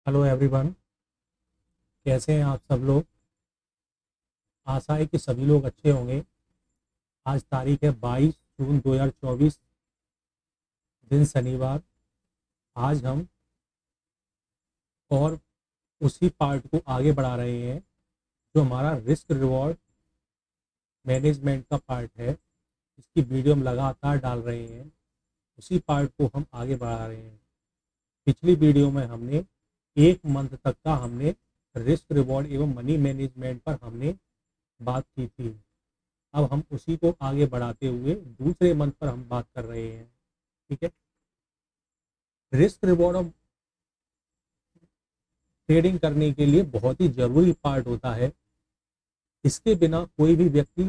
Hello everyone, कैसे हैं आप सब लोग। आशा है कि सभी लोग अच्छे होंगे। आज तारीख है 22 जून 2024, दिन शनिवार। आज हम और उसी पार्ट को आगे बढ़ा रहे हैं जो हमारा रिस्क रिवॉर्ड मैनेजमेंट का पार्ट है। इसकी वीडियो हम लगातार डाल रहे हैं, उसी पार्ट को हम आगे बढ़ा रहे हैं। पिछली वीडियो में हमने एक मंथ तक का हमने रिस्क रिवॉर्ड एवं मनी मैनेजमेंट पर हमने बात की थी। अब हम उसी को आगे बढ़ाते हुए दूसरे मंथ पर हम बात कर रहे हैं। ठीक है। रिस्क रिवॉर्ड और ट्रेडिंग करने के लिए बहुत ही जरूरी पार्ट होता है। इसके बिना कोई भी व्यक्ति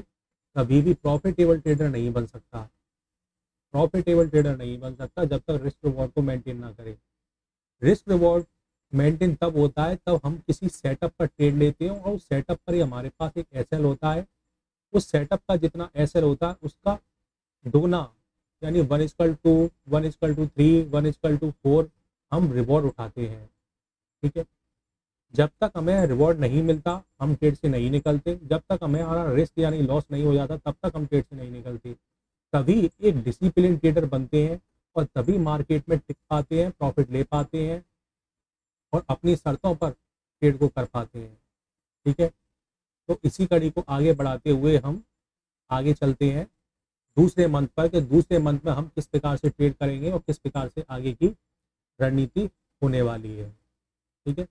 कभी भी प्रॉफिटेबल ट्रेडर नहीं बन सकता। प्रॉफिटेबल ट्रेडर नहीं बन सकता जब तक रिस्क रिवॉर्ड को मेंटेन ना करे। रिस्क रिवॉर्ड मेंटेन तब होता है तब हम किसी सेटअप पर ट्रेड लेते हैं और उस सेटअप पर ही हमारे पास एक एसएल होता है। उस सेटअप का जितना एसएल होता है उसका दुगना, यानी 1:2, 1:3, 1:4 हम रिवॉर्ड उठाते हैं। ठीक है। जब तक हमें रिवॉर्ड नहीं मिलता हम ट्रेड से नहीं निकलते। जब तक हमें हमारा रिस्क यानी लॉस नहीं हो जाता तब तक हम ट्रेड से नहीं निकलते। तभी एक डिसिप्लिन ट्रेडर बनते हैं और तभी मार्केट में टिक पाते हैं, प्रॉफिट ले पाते हैं और अपनी शर्तों पर ट्रेड को कर पाते हैं। ठीक है। तो इसी कड़ी को आगे बढ़ाते हुए हम आगे चलते हैं दूसरे मंथ पर कि दूसरे मंथ में हम किस प्रकार से ट्रेड करेंगे और किस प्रकार से आगे की रणनीति होने वाली है। ठीक है।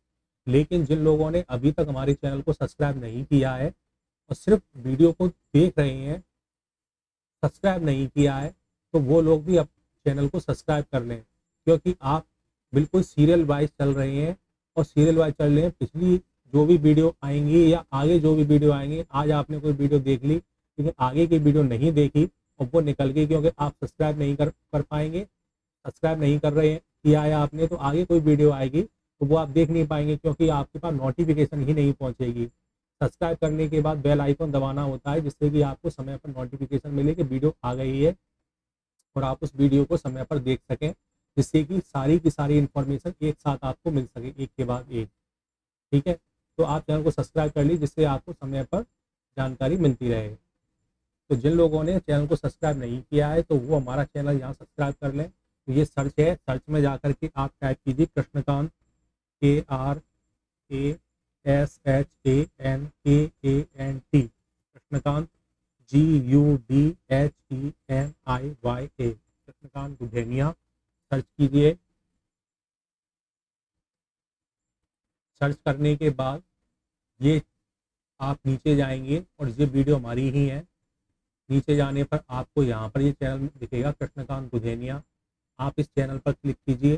लेकिन जिन लोगों ने अभी तक हमारे चैनल को सब्सक्राइब नहीं किया है और सिर्फ वीडियो को देख रहे हैं, सब्सक्राइब नहीं किया है, तो वो लोग भी अब चैनल को सब्सक्राइब कर लें, क्योंकि आप बिल्कुल सीरियल वाइज चल रहे हैं और सीरियल वाइज चल रहे हैं। पिछली जो भी वीडियो आएंगी या आगे जो भी वीडियो आएंगी, आज आपने कोई वीडियो देख ली लेकिन आगे की वीडियो नहीं देखी और वो निकल गई क्योंकि आप सब्सक्राइब नहीं कर पाएंगे। सब्सक्राइब नहीं कर रहे हैं किया है आपने, तो आगे कोई वीडियो आएगी तो वो आप देख नहीं पाएंगे क्योंकि आपके पास नोटिफिकेशन ही नहीं पहुंचेगी। सब्सक्राइब करने के बाद बेल आइकन दबाना होता है जिससे कि आपको समय पर नोटिफिकेशन मिले कि वीडियो आ गई है और आप उस वीडियो को समय पर देख सकें, जिससे कि सारी की सारी इन्फॉर्मेशन एक साथ आपको मिल सके, एक के बाद एक। ठीक है। तो आप चैनल को सब्सक्राइब कर लीजिए जिससे आपको समय पर जानकारी मिलती रहे। तो जिन लोगों ने चैनल को सब्सक्राइब नहीं किया है तो वो हमारा चैनल यहाँ सब्सक्राइब कर लें। तो ये सर्च है, सर्च में जा करके आप टाइप कीजिए Krishnakant, KRASHANKANT, Krishnakant GUDHENIYA, Krishnakant Gudheniya search कीजिए। सर्च करने के बाद ये आप नीचे जाएंगे और ये वीडियो हमारी ही है। नीचे जाने पर आपको यहाँ पर ये चैनल दिखेगा कृष्णकांत गुधेनिया। आप इस चैनल पर क्लिक कीजिए।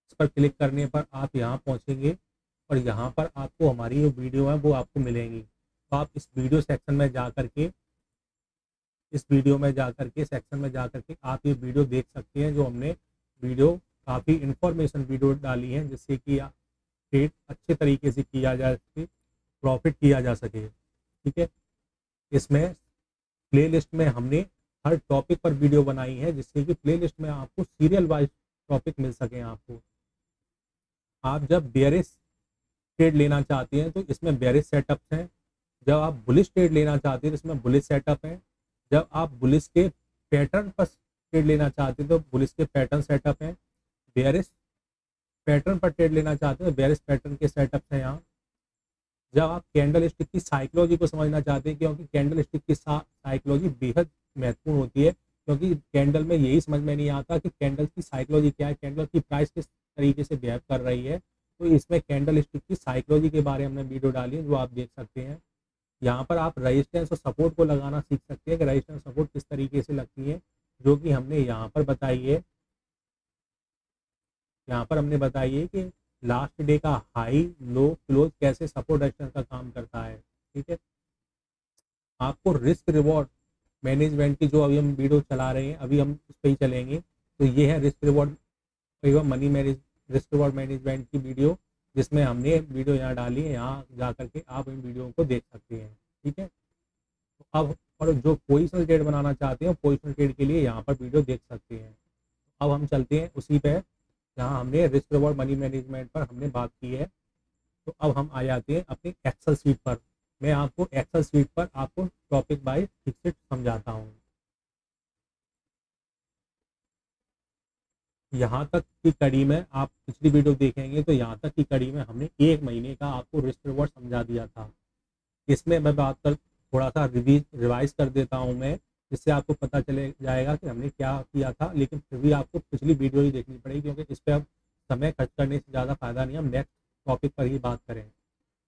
इस पर क्लिक करने पर आप यहाँ पहुँचेंगे और यहाँ पर आपको हमारी जो वीडियो है वो आपको मिलेंगी। तो आप इस वीडियो सेक्शन में जा करके सेक्शन में जा करके आप ये वीडियो देख सकते हैं जो हमने वीडियो काफ़ी इंफॉर्मेशन वीडियो डाली है जिससे कि ट्रेड अच्छे तरीके से किया जा सके, प्रॉफिट किया जा सके। ठीक है। इसमें प्लेलिस्ट में हमने हर टॉपिक पर वीडियो बनाई है जिससे कि प्लेलिस्ट में आपको सीरियल वाइज टॉपिक मिल सके। आपको आप जब बेयरिश ट्रेड लेना चाहते हैं तो इसमें बेयरिश सेटअप्स हैं। जब आप बुलिश ट्रेड लेना चाहते हैं तो इसमें बुलिश सेटअप है। जब आप बुलिश के पैटर्न पर ट्रेड लेना चाहते हैं तो बुलिश के पैटर्न सेटअप हैं। बेयरिश पैटर्न पर ट्रेड लेना चाहते हैं तो बेयरिश पैटर्न के सेटअप्स हैं यहाँ। जब आप कैंडल स्टिक की साइकोलॉजी को समझना चाहते हैं, क्योंकि कैंडल स्टिक की साइकोलॉजी बेहद महत्वपूर्ण होती है, क्योंकि कैंडल में यही समझ में नहीं आता कि कैंडल की साइकोलॉजी क्या है, कैंडल की प्राइस किस तरीके से बिहेव कर रही है। तो इसमें कैंडल स्टिक की साइकोलॉजी के बारे में हमने वीडियो डाली है जो आप देख सकते हैं। यहाँ पर आप रेजिस्टेंस और सपोर्ट को लगाना सीख सकते हैं कि रेजिस्टेंस सपोर्ट किस तरीके से लगती है, जो कि हमने यहाँ पर बताई है। यहाँ पर हमने बताई है कि लास्ट डे का हाई लो क्लोज कैसे सपोर्ट रेजिस्टेंस का काम करता है। ठीक है। आपको रिस्क रिवॉर्ड मैनेजमेंट की जो अभी हम वीडियो चला रहे हैं, अभी हम उस पर ही चलेंगे। तो ये है रिस्क रिवॉर्ड एवं money manage risk reward management की वीडियो, जिसमें हमने वीडियो यहाँ डाली है। यहाँ जा करके आप इन वीडियो को देख सकते हैं। ठीक है। तो अब और जो पोजिशनल ट्रेड बनाना चाहते हैं पोजिशनल ट्रेड के लिए यहाँ पर वीडियो देख सकते हैं। अब हम चलते हैं उसी पे जहाँ हमने रिस्क रिवॉर्ड मनी मैनेजमेंट पर हमने बात की है। तो अब हम आ जाते हैं अपनी एक्सेल शीट पर। मैं आपको एक्सेल शीट पर आपको टॉपिक बाय ठीक से समझाता हूँ। यहाँ तक की कड़ी में आप पिछली वीडियो देखेंगे तो यहाँ तक की कड़ी में हमने 1 महीने का आपको रिस्क रिवॉर्ड समझा दिया था। इसमें मैं बात कर थोड़ा सा रिवाइज कर देता हूँ मैं, जिससे आपको पता चले जाएगा कि हमने क्या किया था। लेकिन फिर भी आपको पिछली वीडियो ही देखनी पड़ेगी, क्योंकि इस पर अब समय खर्च करने से ज़्यादा फायदा नहीं, हम नेक्स्ट टॉपिक पर ही बात करें।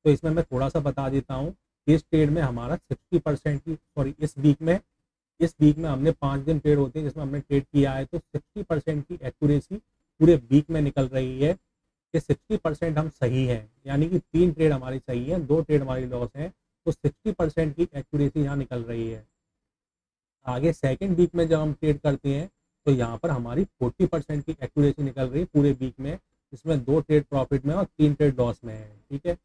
तो इसमें मैं थोड़ा सा बता देता हूँ। इस ट्रेड में हमारा 60% की, सॉरी इस वीक में हमने 5 दिन ट्रेड होते हैं जिसमें हमने ट्रेड किया है, तो 60% की एक्यूरेसी पूरे वीक में निकल रही है कि 60% हम सही हैं, यानी कि 3 ट्रेड हमारी सही है, 2 ट्रेड हमारी लॉस है। तो 60% की एक्यूरेसी यहाँ निकल रही है। आगे सेकेंड वीक में जब हम ट्रेड करते हैं तो यहाँ पर हमारी 40% की एक्यूरेसी निकल रही है पूरे वीक में, जिसमें 2 ट्रेड प्रॉफिट में और 3 ट्रेड लॉस में है। ठीक है।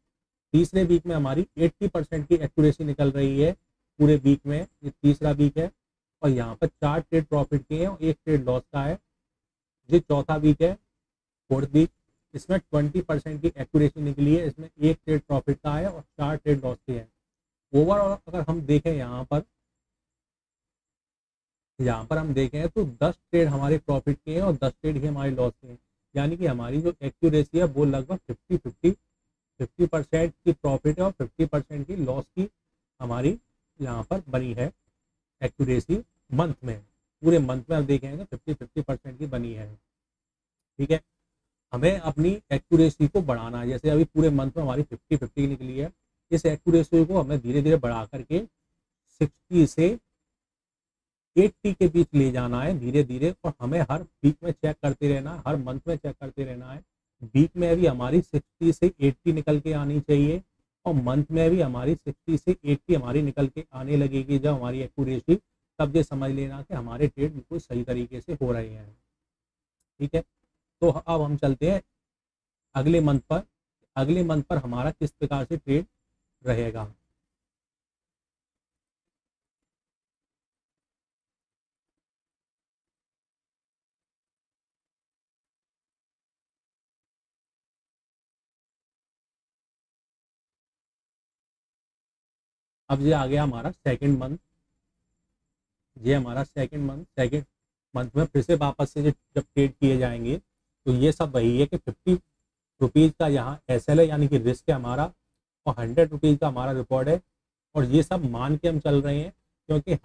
तीसरे वीक में हमारी 80% की एक्यूरेसी निकल रही है पूरे वीक में, ये तीसरा वीक है। और यहाँ पर 4 ट्रेड प्रॉफिट के हैं और 1 ट्रेड लॉस का है। ये चौथा वीक है, फोर्थ वीक। इसमें 20% की एक्यूरेसी निकली है, इसमें 1 ट्रेड प्रॉफिट का है और 4 ट्रेड लॉस के हैं। ओवरऑल अगर हम देखें यहाँ पर हम देखें तो 10 ट्रेड हमारे प्रॉफिट के हैं और 10 ट्रेड ही हमारे लॉस के हैं, यानी कि हमारी जो एक्यूरेसी है वो लगभग 50% की प्रॉफिट है और 50% की लॉस की हमारी यहाँ पर बनी है एक्यूरेसी मंथ में। पूरे मंथ में आप देखेंगे 50% की बनी है। ठीक है। हमें अपनी एक्यूरेसी को बढ़ाना है, जैसे अभी पूरे मंथ में हमारी 50-50 निकली है। इस एक्यूरेसी को हमें धीरे धीरे बढ़ा करके 60 से 80 के बीच ले जाना है धीरे धीरे। और हमें हर वीक में चेक करते रहना है, हर मंथ में चेक करते रहना है। वीक में भी हमारी 60 से 80 निकल के आनी चाहिए और मंथ में भी हमारी 60 से 80 हमारी निकल के आने लगेगी जब हमारी एक्यूरेसी, तब ये समझ लेना कि हमारे ट्रेड बिल्कुल सही तरीके से हो रहे हैं। ठीक है। तो अब हम चलते हैं अगले मंथ पर। अगले मंथ पर हमारा किस प्रकार से ट्रेड रहेगा। अब ये आ गया हमारा सेकंड मंथ। ये हमारा सेकंड मंथ में फिर से वापस से जब ट्रेड किए जाएंगे तो ये सब वही है कि 50 रुपीज़ का यहाँ एसएल है, यानी कि रिस्क है हमारा, और 100 रुपीज़ का हमारा रिकॉर्ड है। और ये सब मान के हम चल रहे हैं, क्योंकि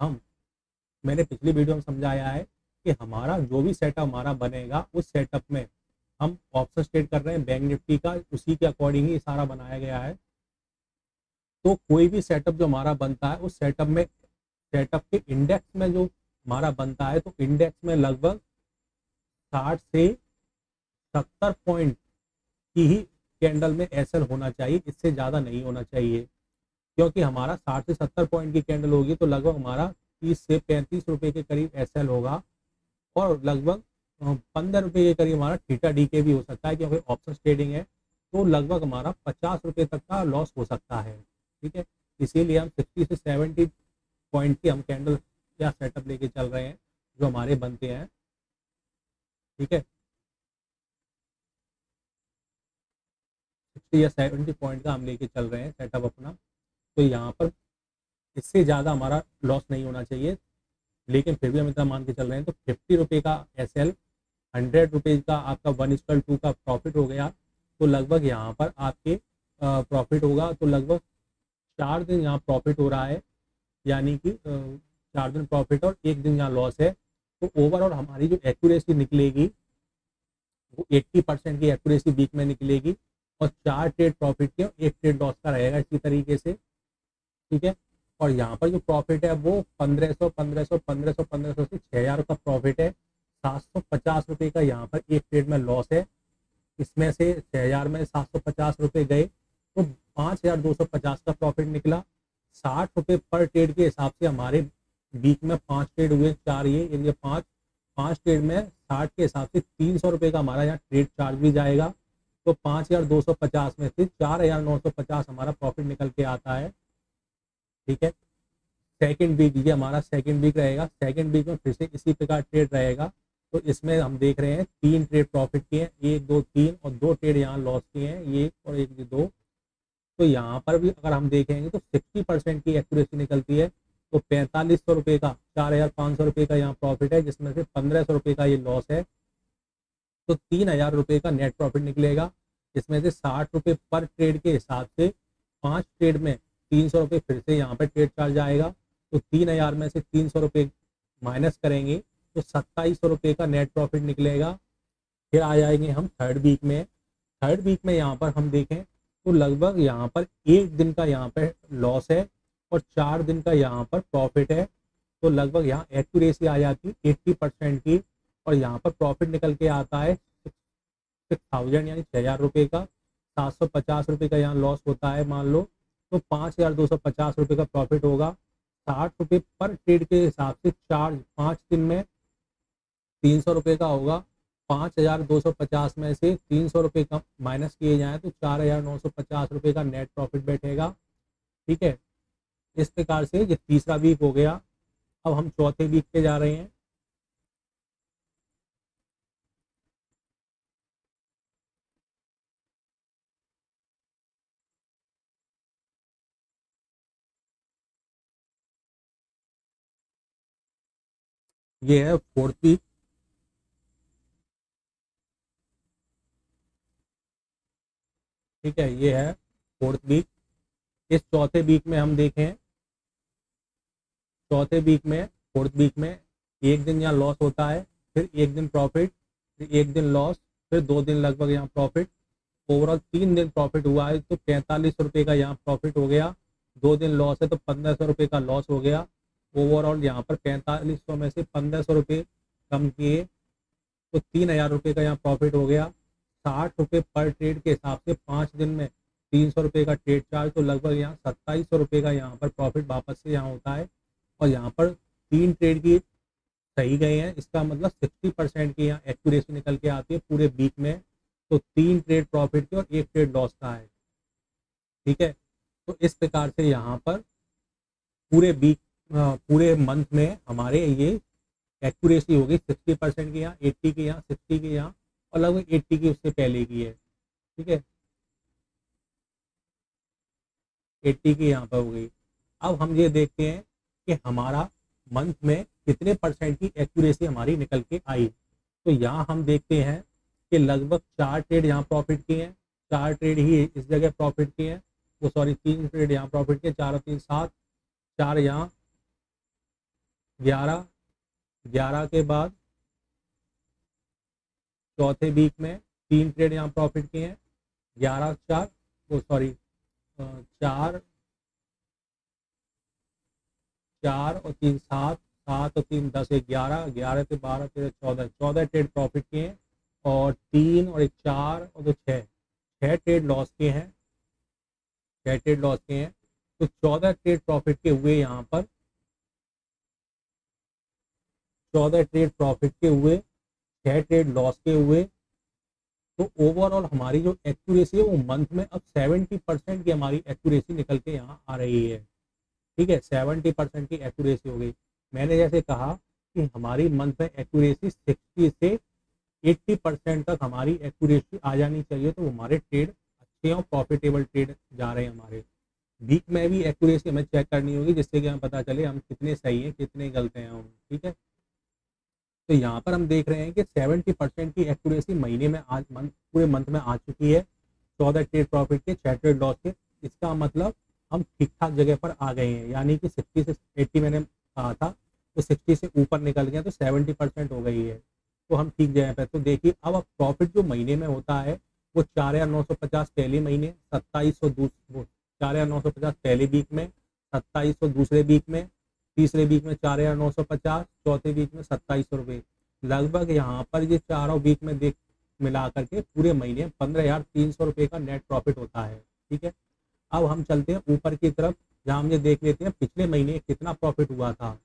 मैंने पिछली वीडियो में समझाया है कि हमारा जो भी सेटअप हमारा बनेगा उस सेटअप में हम ऑप्शन ट्रेड कर रहे हैं बैंक निफ्टी का, उसी के अकॉर्डिंग ही सारा बनाया गया है। तो कोई भी सेटअप जो हमारा बनता है उस सेटअप के इंडेक्स में जो हमारा बनता है, तो इंडेक्स में लगभग 60 से 70 पॉइंट की ही कैंडल में एसएल होना चाहिए, इससे ज़्यादा नहीं होना चाहिए। क्योंकि हमारा 60 से 70 पॉइंट की कैंडल होगी तो लगभग हमारा 30 से 35 रुपए के करीब एसएल होगा और लगभग 15 रुपए के करीब हमारा थीटा डीके भी हो सकता है, क्योंकि ऑप्शन ट्रेडिंग है। तो लगभग हमारा 50 रुपए तक का लॉस हो सकता है। ठीक है। इसीलिए हम 60 से 70 पॉइंट की हम कैंडल या सेटअप लेके चल रहे हैं जो हमारे बनते हैं। ठीक है। 60 या 70 पॉइंट का हम लेके चल रहे हैं सेटअप अपना। तो यहाँ पर इससे ज़्यादा हमारा लॉस नहीं होना चाहिए, लेकिन फिर भी हम इतना मान के चल रहे हैं। तो 50 रुपये का एसएल, 100 रुपीज़ का आपका 1:2 का प्रॉफिट हो गया। तो लगभग यहाँ पर आपके प्रॉफिट होगा, तो लगभग 4 दिन यहाँ प्रॉफिट हो रहा है, यानी कि 4 दिन प्रॉफिट और 1 दिन यहाँ लॉस है। तो ओवरऑल हमारी जो एक्यूरेसी निकलेगी वो 80% की एक्यूरेसी वीक में निकलेगी और 4 ट्रेड प्रॉफिट के और 1 ट्रेड लॉस का रहेगा इसी तरीके से। ठीक है। और यहाँ पर जो प्रॉफिट है वो 1500 से 6000 का प्रॉफिट है। 750 रुपये का यहाँ पर 1 ट्रेड में लॉस है। इसमें से 6000 में 750 रुपये गए तो 5250 का प्रॉफिट निकला। 60 रुपये पर ट्रेड के हिसाब से हमारे वीक में 5 ट्रेड हुए, 4 ये 5 ट्रेड में 60 के हिसाब से 300 रुपये का हमारा यहाँ ट्रेड चार्ज भी जाएगा। तो 5250 में से 4950 हमारा प्रॉफिट निकल के आता है। ठीक है। सेकेंड वीक, ये हमारा सेकेंड वीक रहेगा। सेकेंड वीक में फिर से इसी प्रकार ट्रेड रहेगा। तो इसमें हम देख रहे हैं 3 ट्रेड प्रॉफिट किए हैं, 1 2 3, और 2 ट्रेड यहाँ लॉस किए हैं, ये और एक 2। तो यहाँ पर भी अगर हम देखेंगे तो 60% की एक्यूरेसी निकलती है। तो 4500 रुपये का 4500 रुपये का यहाँ प्रॉफिट है, जिसमें से 1500 रुपये का ये लॉस है। तो 3000 रुपये का नेट प्रॉफिट निकलेगा, जिसमें से 60 रुपये पर ट्रेड के हिसाब से 5 ट्रेड में 300 रुपये फिर से यहाँ पर ट्रेड चार्ज आएगा। तो 3000 में से 300 रुपये माइनस करेंगे तो 2700 रुपये का नेट प्रॉफिट निकलेगा। फिर आ जाएंगे हम थर्ड वीक में। थर्ड वीक में यहाँ पर हम देखें तो लगभग यहाँ पर 1 दिन का यहाँ पर लॉस है और 4 दिन का यहाँ पर प्रॉफिट है। तो लगभग यहाँ एक्यूरेसी आ जाती है 80% की, और यहाँ पर प्रॉफिट निकल के आता है 6000 यानी 6000 रुपये का। 750 रुपये का यहाँ लॉस होता है मान लो, तो 5250 रुपये का प्रॉफिट होगा। 60 रुपये पर ट्रेड के हिसाब से चार्ज 5 दिन में 300 रुपये का होगा। 5250 में से 300 रुपये का माइनस किए जाए तो 4950 रुपये का नेट प्रॉफिट बैठेगा। ठीक है, इस प्रकार से ये तीसरा वीक हो गया। अब हम चौथे वीक पे जा रहे हैं। ये है फोर्थ वीक। ठीक है, ये है फोर्थ वीक। इस चौथे वीक में हम देखें, चौथे वीक में फोर्थ वीक में 1 दिन यहाँ लॉस होता है, फिर 1 दिन प्रॉफिट, फिर 1 दिन लॉस, फिर 2 दिन लगभग यहाँ प्रॉफिट। ओवरऑल 3 दिन प्रॉफिट हुआ है, तो 4500 रुपये का यहाँ प्रॉफिट हो गया। 2 दिन लॉस है तो 1500 रुपये का लॉस हो गया। ओवरऑल यहाँ पर 4500 में से 1500 रुपये कम किए तो 3000 रुपये का यहाँ प्रॉफिट हो गया। 60 रुपये पर ट्रेड के हिसाब से 5 दिन में 300 रुपये का ट्रेड चार्ज, तो लगभग यहाँ 2700 रुपये का यहाँ पर प्रॉफिट वापस से यहाँ होता है। और यहाँ पर 3 ट्रेड की सही गए हैं, इसका मतलब 60% की यहाँ एक्यूरेसी निकल के आती है पूरे वीक में। तो 3 ट्रेड प्रॉफिट के और 1 ट्रेड लॉस का है। ठीक है, तो इस प्रकार से यहाँ पर पूरे वीक पूरे मंथ में हमारे ये एक्यूरेसी होगी 60% की यहाँ, 80 की यहाँ, 60 की यहाँ, और लगभग 80 की उससे पहले की है। ठीक है, 80 की यहाँ पर हो गई। अब हम ये देखते हैं कि हमारा मंथ में कितने परसेंट की एक्यूरेसी हमारी निकल के आई। तो यहाँ हम देखते हैं कि लगभग 4 ट्रेड यहाँ प्रॉफिट किए हैं, 4 ट्रेड ही इस जगह प्रॉफिट किए हैं, वो सॉरी 3 ट्रेड यहाँ प्रॉफिट किए, 4 और 3 7, 4 यहाँ 11, 11 के बाद चौथे वीक में 3 ट्रेड यहाँ प्रॉफिट किए हैं, 11 4 वो सॉरी 4 4 और 3 7, 7 और 3 10, 11, 11 से 12 13 14, 14 ट्रेड प्रॉफिट किए हैं, और 3 और 1 4 और 2 6, 6 ट्रेड लॉस किए हैं, 6 ट्रेड लॉस किए हैं। तो 14 ट्रेड प्रॉफिट के हुए यहाँ पर, 14 ट्रेड प्रॉफिट के हुए, 6 ट्रेड लॉस के हुए। तो ओवरऑल हमारी जो एक्यूरेसी है वो मंथ में अब 70% की हमारी एक्यूरेसी निकल के यहाँ आ रही है। ठीक है, 70% की एक्यूरेसी हो गई। मैंने जैसे कहा कि हमारी मंथ में एक्यूरेसी 60 से 80% तक हमारी एक्यूरेसी आ जानी चाहिए, तो हमारे ट्रेड अच्छे और प्रॉफिटेबल ट्रेड जा रहे हैं हमारे। वीक में भी एक्यूरेसी हमें चेक करनी होगी, जिससे कि हमें पता चले हम कितने सही हैं कितने गलत हैं हम। ठीक है, तो यहाँ पर हम देख रहे हैं कि 70% की एक्यूरेसी महीने में आज पूरे मंथ में आ चुकी है। 14 ट्रेड प्रॉफिट के, 6 ट्रेड लॉस के। इसका मतलब हम ठीक ठाक जगह पर आ गए हैं, यानी कि 60 से 80 मैंने कहा था, तो 60 से ऊपर निकल गया, तो 70% हो गई है, तो हम ठीक जगह पर। तो देखिए अब प्रॉफिट जो महीने में होता है वो 4950 पहले महीने, 2700 4950 पहले वीक में, 2700 दूसरे वीक में, तीसरे वीक में 4950, चौथे वीक में 2700 रुपये। लगभग यहाँ पर ये चारों वीक में देख मिला करके पूरे महीने 15,300 रुपये का नेट प्रॉफिट होता है। ठीक है, अब हम चलते हैं ऊपर की तरफ, जहाँ हम ये देख लेते हैं पिछले महीने कितना प्रॉफिट हुआ था।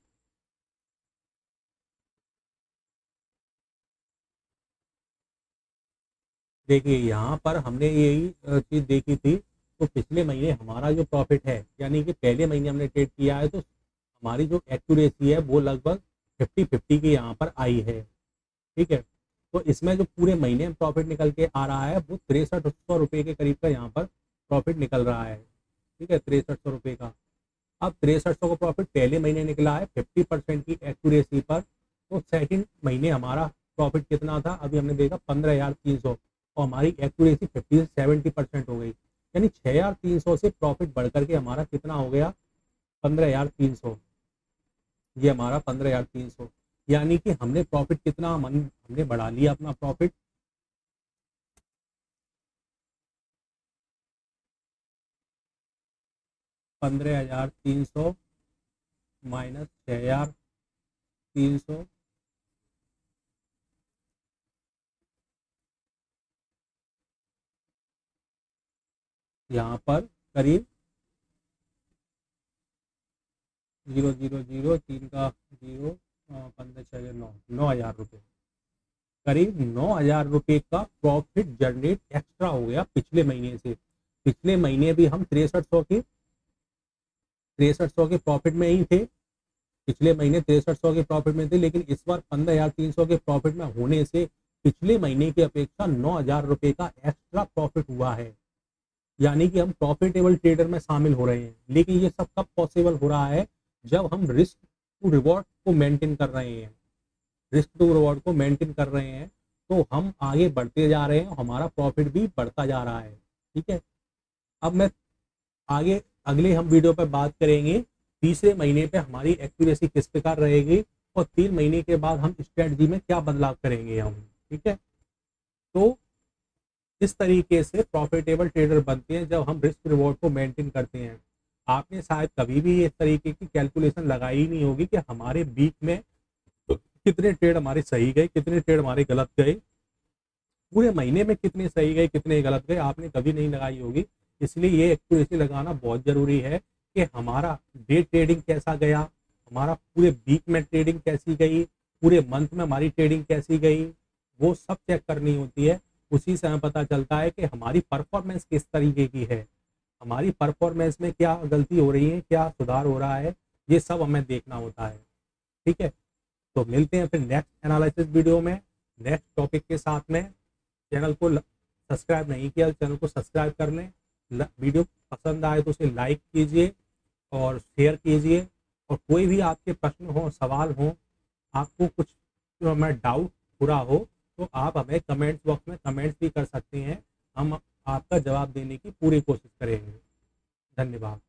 देखिए यहाँ पर हमने यही चीज़ देखी थी। तो पिछले महीने हमारा जो प्रॉफिट है, यानी कि पहले महीने हमने ट्रेड किया है, तो हमारी जो एक्यूरेसी है वो लगभग 50-50 की यहाँ पर आई है। ठीक है। तो इसमें जो पूरे महीने में प्रॉफिट निकल के आ रहा है वो 6300 रुपये के करीब का यहाँ पर प्रॉफिट निकल रहा है। ठीक है, 6300 रुपये का। अब 6300 का प्रॉफिट पहले महीने निकला है 50% की एक्यूरेसी पर। तो सेकंड महीने हमारा प्रॉफिट कितना था, अभी हमने देखा 15,300, और हमारी एक्यूरेसी 50 से 70% हो गई, यानी 6,300 से प्रॉफिट बढ़ करके हमारा कितना हो गया, 15,300। ये हमारा 15,300, यानी कि हमने प्रॉफिट कितना हमने बढ़ा लिया अपना प्रॉफिट। $15,300 माइनस 6,300, यहाँ पर करीब 0,003 का 0, 15 6 9,000 रुपये, करीब 9,000 रुपये का प्रॉफिट जनरेट एक्स्ट्रा हो गया पिछले महीने से। पिछले महीने भी हम 6300 के प्रॉफिट में ही थे, पिछले महीने 6300 के प्रॉफिट में थे, लेकिन इस बार 15,300 के प्रॉफिट में होने से पिछले महीने की अपेक्षा 9,000 रुपये का एक्स्ट्रा प्रॉफिट हुआ है, यानी कि हम प्रॉफिटेबल ट्रेडर में शामिल हो रहे हैं। लेकिन ये सब कब पॉसिबल हो रहा है, जब हम रिस्क टू रिवॉर्ड को मेंटेन कर रहे हैं। रिस्क टू रिवॉर्ड को मेंटेन कर रहे हैं तो हम आगे बढ़ते जा रहे हैं, हमारा प्रॉफिट भी बढ़ता जा रहा है। ठीक है, अब मैं आगे अगले हम वीडियो पर बात करेंगे तीसरे महीने पे हमारी एक्यूरेसी किस प्रकार रहेगी, और 3 महीने के बाद हम स्ट्रेटजी में क्या बदलाव करेंगे हम। ठीक है, तो इस तरीके से प्रॉफिटेबल ट्रेडर बनते हैं जब हम रिस्क रिवॉर्ड को मेंटेन करते हैं। आपने शायद कभी भी इस तरीके की कैलकुलेशन लगाई ही नहीं होगी कि हमारे वीक में कितने ट्रेड हमारे सही गए, कितने ट्रेड हमारे गलत गए, पूरे महीने में कितने सही गए कितने गलत गए, आपने कभी नहीं लगाई होगी। इसलिए ये एक्यूरेसी लगाना बहुत ज़रूरी है कि हमारा डे ट्रेडिंग कैसा गया, हमारा पूरे वीक में ट्रेडिंग कैसी गई, पूरे मंथ में हमारी ट्रेडिंग कैसी गई, वो सब चेक करनी होती है। उसी से हमें पता चलता है कि हमारी परफॉर्मेंस किस तरीके की है, हमारी परफॉर्मेंस में क्या गलती हो रही है, क्या सुधार हो रहा है, ये सब हमें देखना होता है। ठीक है, तो मिलते हैं फिर नेक्स्ट एनालिसिस वीडियो में नेक्स्ट टॉपिक के साथ में। चैनल को सब्सक्राइब नहीं किया, चैनल को सब्सक्राइब कर लें। वीडियो पसंद आए तो उसे लाइक कीजिए और शेयर कीजिए, और कोई भी आपके प्रश्न हो, सवाल हो, आपको कुछ हमें डाउट पूरा हो तो आप हमें कमेंट्स बॉक्स में कमेंट्स भी कर सकते हैं, हम आपका जवाब देने की पूरी कोशिश करेंगे। धन्यवाद।